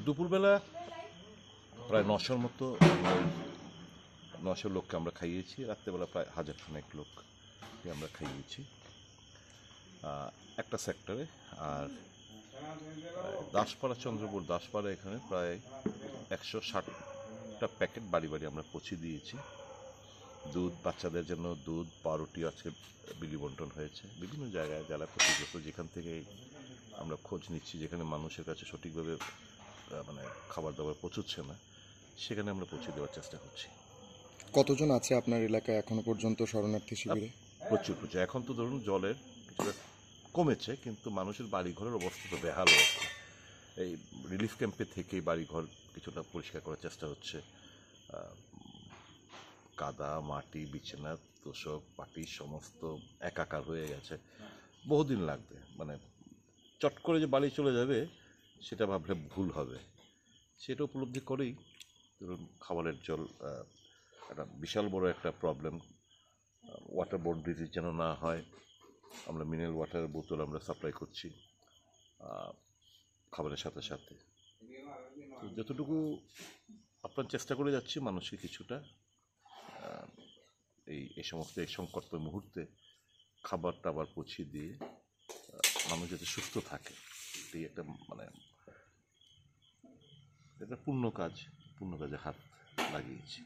দুপুরবেলা প্রায় ৯০০ মতো ৯০০ লোককে আমরা খাইয়েছি। রাত্রেবেলা প্রায় ১০০০ খানেক লোককে আমরা খাইয়েছি একটা সেক্টরে। আর দাসপাড়া, চন্দ্রপুর দাসপাড়া, এখানে প্রায় ১৬০টা প্যাকেট বাড়ি বাড়ি আমরা পৌঁছে দিয়েছি। দুধ, বাচ্চাদের জন্য দুধ, পাউরুটি আজকে বিলি বন্টন হয়েছে বিভিন্ন জায়গায়। যারা ক্ষতিগ্রস্ত, যেখান থেকে আমরা খোঁজ নিচ্ছি, যেখানে মানুষের কাছে সঠিকভাবে খাবার দাবার পৌঁছচ্ছে না, সেখানে আমরা পৌঁছে দেওয়ার চেষ্টা করছি। কতজন আছে আপনার এলাকায় এখনো পর্যন্ত শরণার্থী শিবিরে? প্রচুর। এখন তো ধরুন জলের কিছুটা কমেছে, কিন্তু মানুষের বাড়িঘরের অবস্থা তো বেহাল অবস্থা। এই রিলিফ ক্যাম্পে থেকে বাড়িঘর কিছুটা পরিষ্কার করার চেষ্টা হচ্ছে। কাদা, মাটি, বিছানা, তোষক, পাটি সমস্ত একাকার হয়ে গেছে। বহুদিন লাগবে, চট করে যে বাড়ি চলে যাবে সেটা ভাবলে ভুল হবে। সেটা উপলব্ধি করেই ধরুন খাবারের জল একটা বিশাল বড় একটা প্রবলেম। ওয়াটারবোর্ন ডিজিজ যেন না হয়, আমরা মিনারেল ওয়াটারের বোতল আমরা সাপ্লাই করছি খাবারের সাথে সাথে। তো যতটুকু আপনার চেষ্টা করে যাচ্ছি মানুষকে কিছুটা এই সমস্ত এই সংকটময় মুহূর্তে খাবার টাবার পৌঁছে দিয়ে মানুষ যাতে সুস্থ থাকে, এটাই একটা এটা পূর্ণ কাজে হাত লাগিয়েছি।